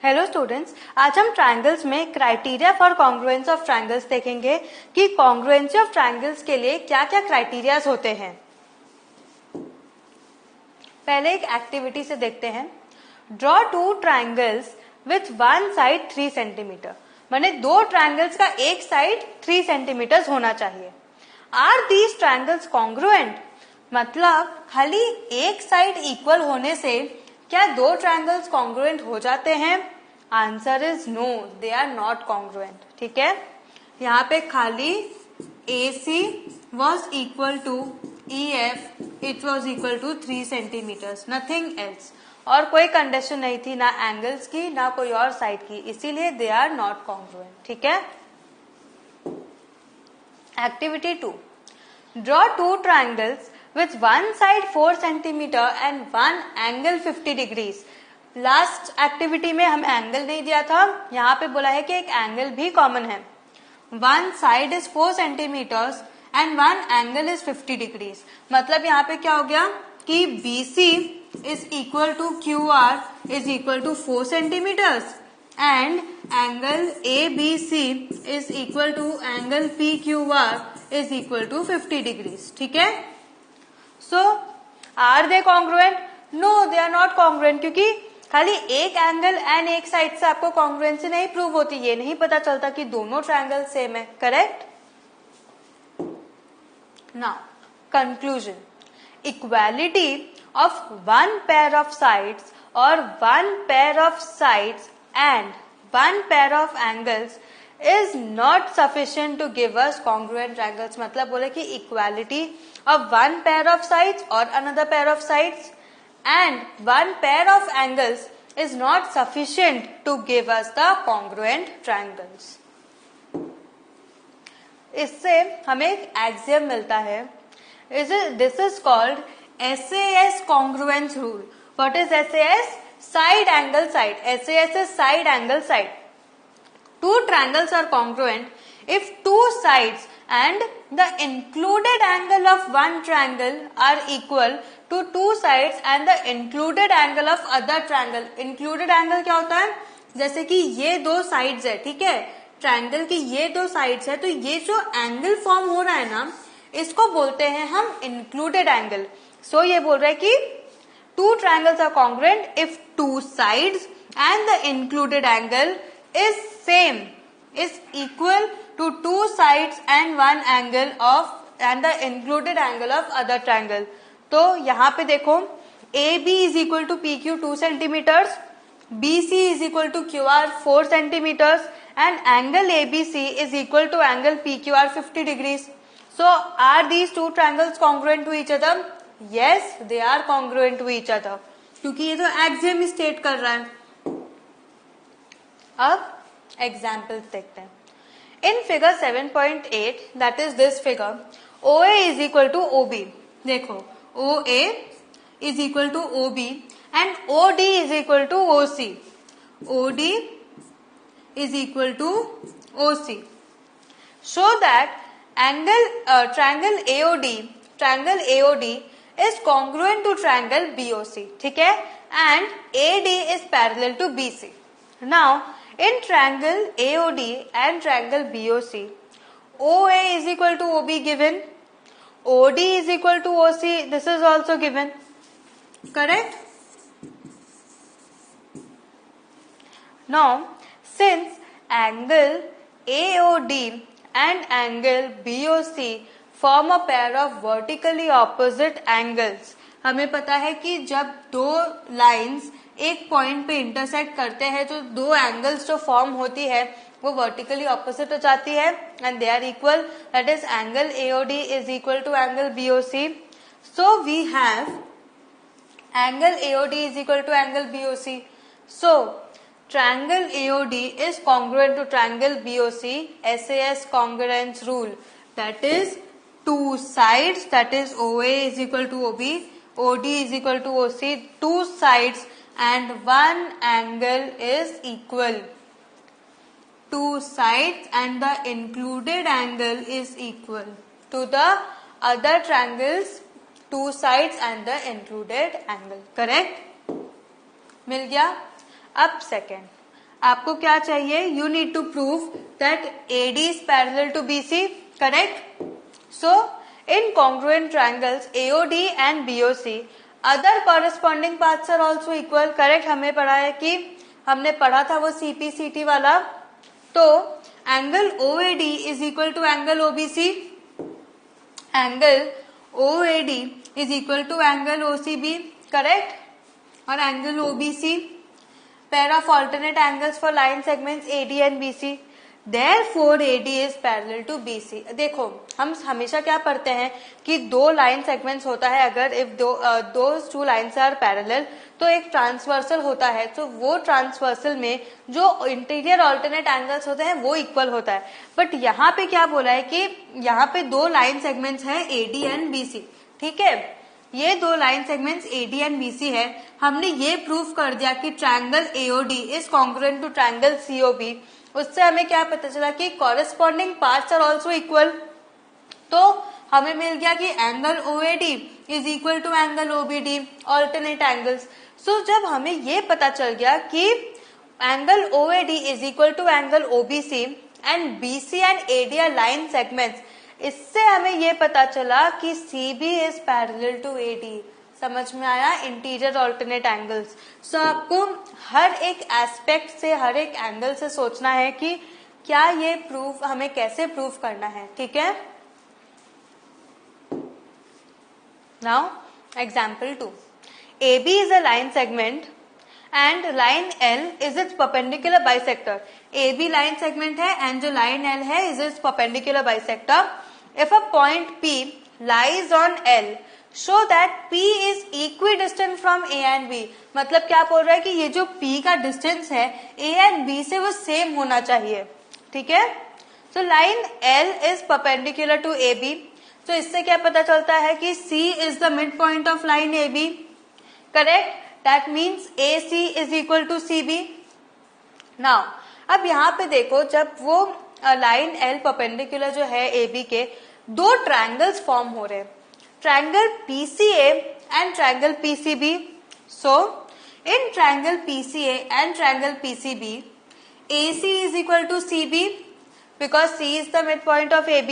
Hello students, आज हम triangles में criteria for congruence of triangles देखेंगे कि कॉन्ग्रुएंसी ऑफ ट्रायंगल्स के लिए क्या क्या क्राइटेरियाज होते हैं। पहले एक एक्टिविटी से देखते हैं। Draw two triangles with one side 3 centimetre, माने दो ट्रायंगल्स का एक साइड 3 सेंटीमीटर होना चाहिए। आर दीज ट्रायंगल्स कॉन्ग्रुएंट, मतलब खाली एक साइड इक्वल होने से क्या दो ट्रायंगल्स कॉन्ग्रुएंट हो जाते हैं? Answer is no, they are not congruent. ठीक है, यहाँ पे खाली AC was equal to EF, it was equal to 3 centimetres, nothing else. और कोई कंडीशन नहीं थी, ना एंगल्स की ना कोई और साइड की, इसीलिए दे आर नॉट कॉन्ग्रुएंट। ठीक है। Activity 2, draw two triangles with one side 4 centimeter and one angle 50 degrees। Last activity में हम एंगल नहीं दिया था, यहाँ पे बोला है कि एक एंगल भी कॉमन है। One side is 4 centimetres and one angle is 50 degrees. मतलब यहाँ पे क्या हो गया कि BC is equal to QR is equal to 4 centimetres and angle ABC is equal to angle PQR is equal to 50 degrees. ठीक है। So, are they congruent? No, they are not congruent, क्योंकि खाली एक एंगल एंड एक side से आपको congruency नहीं prove होती, ये नहीं पता चलता कि दोनों ट्रायंगल सेम है। Correct. Now conclusion, equality of one pair of sides और one pair of sides and one pair of angles is not sufficient to give us congruent triangles। मतलब बोले कि equality of one pair of sides or another pair of sides and one pair of angles is not sufficient to give us the congruent triangles। इससे हमें एक axiom मिलता है, this is called SAS congruence rule। What is SAS? Side angle side। SAS is side angle side। Two triangles are congruent if two sides and the included angle of one triangle are equal to two sides and the included angle of other triangle। Included angle क्या होता है? जैसे कि ये दो sides है, ठीक है, ट्रायंगल की ये दो sides है, तो ये जो एंगल फॉर्म हो रहा है ना, इसको बोलते हैं हम included angle। So ये बोल रहा है कि two triangles are congruent if two sides and the included angle is same, is equal to two sides and one angle of and the included angle of other triangle। तो यहाँ पे देखो AB is equal to PQ 2 centimeters, BC is equal to QR 4 centimeters and angle ABC is equal to angle PQR 50 degrees। So are these two triangles congruent to each other? Yes, they are congruent to each other, क्योंकि ये तो axiom state कर रहा है। अब examples देखते हैं। In figure 7.8 that is this figure, OA is equal to OB। देखो OA is equal to OB and OD is equal to OC। OD is equal to OC। Show that triangle AOD is congruent to triangle BOC। ठीक है, and AD is parallel to BC। Now in triangle AOD and triangle BOC, OA is equal to OB given, OD is equal to OC, this is also given, correct? Now, since angle AOD and angle BOC form a pair of vertically opposite angles, हमें पता है कि जब दो lines एक point पे intersect करते हैं तो दो एंगल्स जो फॉर्म होती है वो वर्टिकली ऑपोजिट हो जाती है and they are equal, that is angle AOD is equal to angle BOC। So we have angle AOD is equal to angle BOC। So triangle AOD is congruent to triangle BOC, SAS congruence rule, that is two sides, that is OA is equal to OB, OD is equal to OC, two sides and one angle is equal, two sides and the included angle is equal to the other triangles, two sides and the included angle। Correct, मिल गया। अब second, आपको क्या चाहिए, you need to prove that AD is parallel to BC, correct. So in congruent triangles AOD and BOC other corresponding paths are also equal, correct. हमें पढ़ा है कि हमने पढ़ा था वो CPCT वाला। तो angle OAD is equal to angle OBC, angle OAD is equal to angle OCB, correct. और angle OBC pair of alternate angles for line segments AD and BC, therefore AD is parallel to BC। देखो हम हमेशा क्या पढ़ते हैं कि दो line segments होता है, अगर if those two lines are parallel तो एक ट्रांसवर्सल होता है, तो वो ट्रांसवर्सल में जो इंटीरियर ऑल्टरनेट एंगल्स होते हैं वो इक्वल होता है। बट यहाँ पे क्या बोला है कि यहाँ पे दो लाइन सेगमेंट्स हैं AD एंड BC, ठीक है। ये दो line segments AD and BC है। हमने ये प्रूव कर दिया कि triangle AOD is congruent to triangle COB। उससे हमें क्या पता चला कि corresponding parts are also equal. तो हमें मिल गया कि angle OAD is equal to angle OBD, alternate angles. So जब हमें ये पता चल गया कि angle OAD is equal to angle OBC and BC and AD are line segments, इससे हमें ये पता चला कि CB is parallel to AD। समझ में आया, इंटीरियर ऑल्टरनेट एंगल्स। सो आपको हर एक एस्पेक्ट से, हर एक एंगल से सोचना है कि क्या ये प्रूफ हमें कैसे प्रूफ करना है, ठीक है। Now example 2, AB is a line segment and line L is its perpendicular bisector। AB line segment है and जो line L है is its perpendicular bisector। If a point P lies on L, show that P is equidistant from A and B। मतलब क्या बोल रहा है कि ये जो P का डिस्टेंस है A and B से वो सेम होना चाहिए, ठीक है। So line L is perpendicular to AB। तो इससे क्या पता चलता है कि C is the midpoint of line AB, correct। That means AC is equal to CB। Now अब यहाँ पे देखो, जब वो लाइन L परपेंडिकुलर जो है AB के, दो ट्रायंगल्स फॉर्म हो रहे हैं, triangle PCA and triangle PCB। So in triangle PCA and triangle PCB AC is equal to CB because C is the midpoint of AB।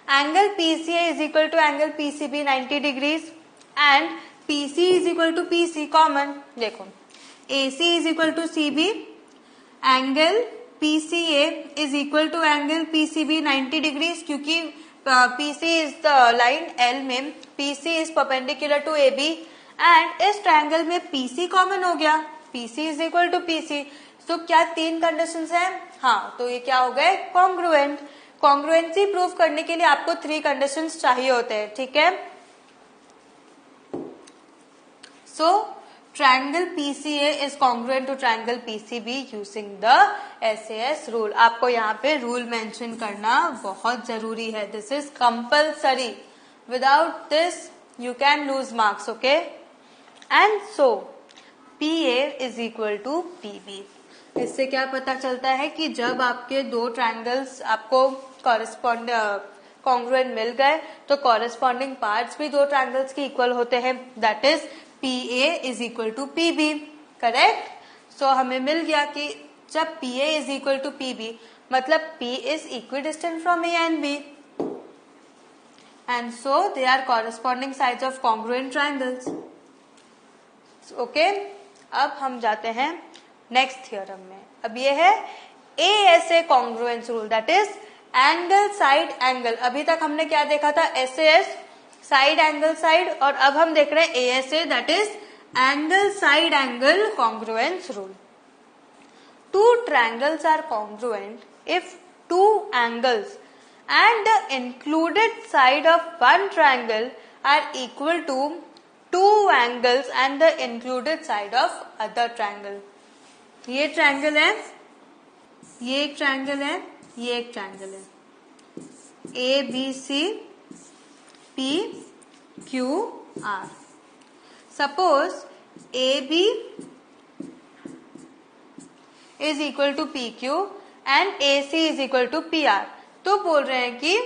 Angle PCA is equal to angle PCB 90 degrees and PC is equal to PC common. देखो AC is equal to CB, angle PCA is equal to angle PCB 90 degrees, क्योंकि PC is the line L में PC is perpendicular to AB and इस triangle में PC common हो गया, PC is equal to PC। तो क्या तीन conditions हैं? हाँ, तो ये क्या हो गए, कॉन्ग्रुएंट। कॉन्ग्रुएंसी प्रूफ करने के लिए आपको 3 कंडीशंस चाहिए होते हैं, ठीक है। सो triangle PCA is congruent to triangle PCB using the SAS rule। आपको यहाँ पे रूल मेंशन करना बहुत जरूरी है, this is compulsory, without this you can lose marks, okay. And so PA is equal to PB। इससे क्या पता चलता है कि जब आपके दो ट्रायंगल्स आपको कॉन्ग्रुएंट मिल गए तो कॉरेस्पॉन्डिंग पार्ट्स भी दो ट्रायंगल्स के इक्वल होते हैं, that is PA is equal to PB, correct. So हमें मिल गया कि जब PA is equal to PB मतलब P is equidistant from A and B and so they are corresponding sides of congruent triangles, okay. अब हम जाते हैं नेक्स्ट थ्योरम में। अब ये है ASA congruence rule, that is angle side angle. अभी तक हमने क्या देखा था, SAS साइड एंगल साइड, और अब हम देख रहे हैं ASA that is angle side angle congruence rule. Two triangles are congruent if two angles and the included side of one triangle are equal to two angles and the included side of other triangle। ये triangle है, ये एक triangle है, ये एक triangle है, ABC PQR। Suppose AB is equal to PQ and AC is equal to PR। तो बोल रहे हैं कि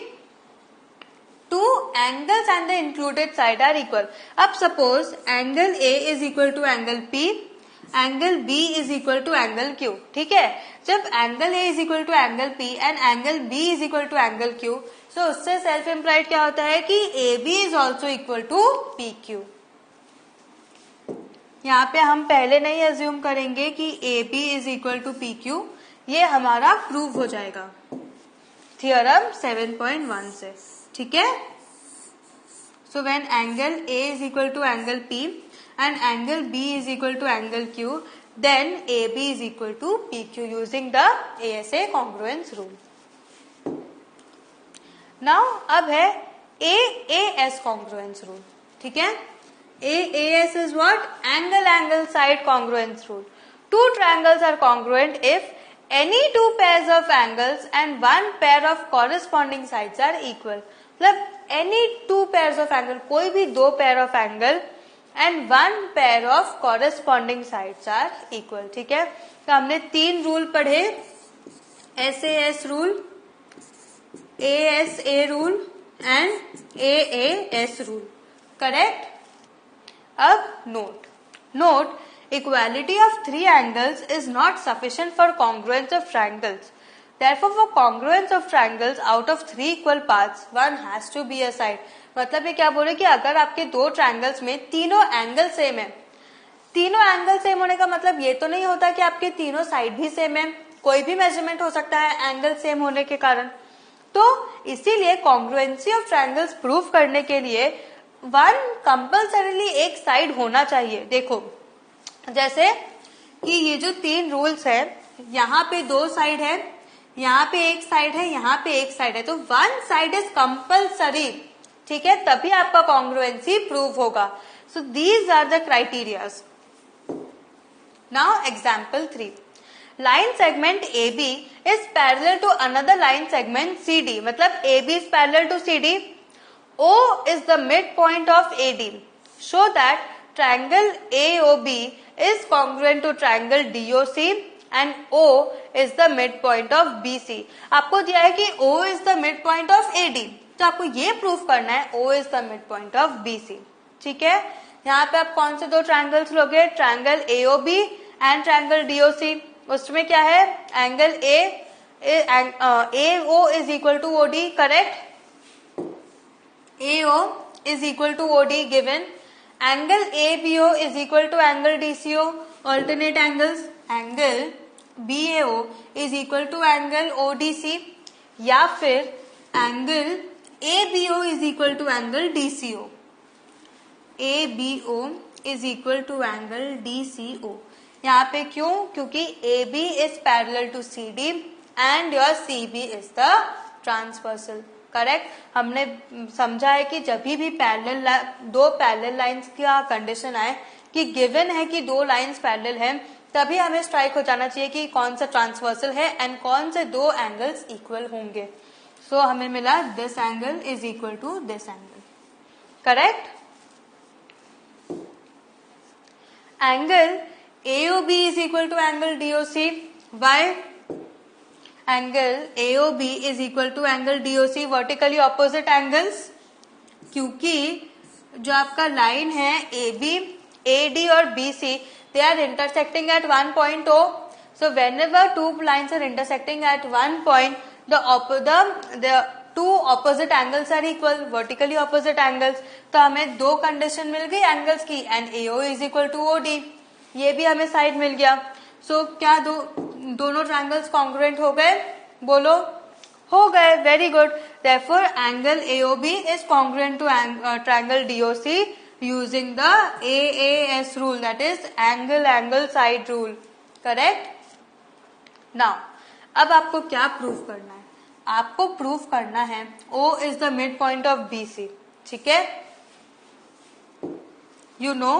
two angles and the included side are equal. अब suppose angle A is equal to angle P angle B is equal to angle Q, ठीक है। जब angle A is equal to angle P and angle B is equal to angle Q, so उससे self implied क्या होता है कि AB is also equal to PQ। यहाँ पे हम पहले नहीं अज्यूम करेंगे कि AB is equal to PQ, ये हमारा प्रूव हो जाएगा थियरम 7.1 से, ठीक है। So when angle A is equal to angle P and angle B is equal to angle Q, then AB is equal to PQ using the ASA congruence rule. Now अब है AAS congruence rule, ठीक है। AAS is what? Angle side congruence rule. Two triangles are congruent if any two pairs of angles and one pair of corresponding sides are equal. मतलब any two pairs of angle, कोई भी दो pair of angle and one pair of corresponding sides are equal, ठीक है। तो हमने तीन rule पढ़े, SAS rule, ASA rule and AAS rule, correct. अब note equality of three angles is not sufficient for congruence of triangles, therefore for congruence of triangles out of three equal parts one has to be a side। मतलब ये क्या बोले कि अगर आपके दो triangles में तीनों एंगल सेम है, तीनों एंगल सेम होने का मतलब ये तो नहीं होता कि आपके तीनों साइड भी सेम है, कोई भी मेजरमेंट हो सकता है एंगल सेम होने के कारण। तो इसीलिए कॉन्ग्रुएंसी ऑफ ट्रायंगल्स प्रूव करने के लिए वन कंपल्सरीली एक साइड होना चाहिए। देखो जैसे कि ये जो तीन रूल्स है, यहाँ पे दो साइड है, यहाँ पे एक साइड है, यहाँ पे एक साइड है, तो वन साइड इज कंपल्सरी, ठीक है, तभी आपका कॉन्ग्रुएंसी प्रूव होगा। So these are the criterias. Now example 3, line segment AB is parallel to another line segment CD, मतलब AB is parallel to CD, O is the mid point of AD, show that triangle AOB is congruent to triangle DOC and O is the midpoint of BC। आपको दिया है कि O is the midpoint of AD, तो आपको ये proof करना है O is the midpoint of BC, ठीक है। यहाँ पे आप कौन से दो ट्रायंगल्स लोगे, triangle AOB and triangle DOC। उसमें क्या है, angle AO is equal to OD, correct. AO is equal to OD given, angle ABO is equal to angle DCO, alternate angles, angle BAO is equal to angle ODC, या फिर angle ABO is equal to angle DCO, ABO is equal to angle DCO। यहाँ पे क्यों, क्योंकि AB is parallel to CD and your CB is the transversal, correct. हमने समझा है कि जब भी दो पैरेलल लाइंस का कंडीशन आए कि गिवन है कि दो लाइंस पैरेलल हैं, तभी हमें स्ट्राइक हो जाना चाहिए कि कौन सा ट्रांसवर्सल है एंड कौन से दो एंगल्स इक्वल होंगे। सो हमें मिला this angle is equal to this angle, correct. Angle AOB is equal to angle DOC, why angle AOB is equal to angle DOC vertically opposite angles, क्योंकि जो आपका लाइन है AB, AD और BC, they are intersecting at one point O. So whenever two lines are intersecting at one point, the two opposite angles are equal, vertically opposite angles। तो हमें दो condition मिल गई angles की, and AO is equal to OD, ये भी हमें side मिल गया। सो क्या दोनों ट्रायंगल्स कॉन्ग्रुएंट हो गए, बोलो, हो गए, very good. Therefore angle AOB is congruent to triangle DOC using the AAS rule, that is angle side rule, correct। now अब आपको क्या प्रूव करना है, आपको प्रूव करना है O is the midpoint of BC, ठीक है। you know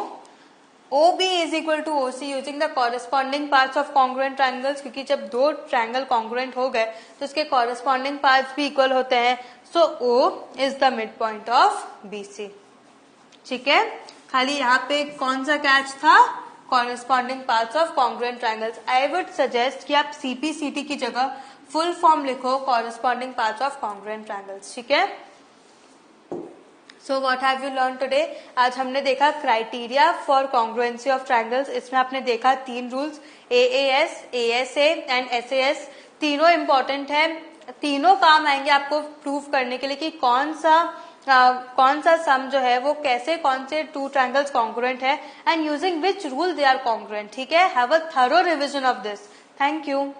OB is equal to OC using the corresponding parts of congruent triangles, क्योंकि जब दो ट्रायंगल कॉन्ग्रुएंट हो गए तो उसके कॉरेस्पॉन्डिंग पार्ट्स भी इक्वल होते हैं। सो O is the midpoint of BC, ठीक है। खाली यहाँ पे कौन सा कैच था, corresponding parts of congruent triangles. I would suggest कि आप CPCT की जगह फुल फॉर्म लिखो, corresponding parts of congruent triangles, ठीक है। So what have you learn today? आज हमने देखा criteria for congruency of triangles. इसमें आपने देखा 3 rules, AAS, ASA and SAS। तीनों इंपॉर्टेंट है, तीनों काम आएंगे आपको प्रूव करने के लिए कि कौन सा सम जो है वो कैसे, कौन से 2 ट्रायंगल्स कॉन्ग्रुएंट है and using which rule they are congruent. ठीक है, have a thorough revision of this. Thank you.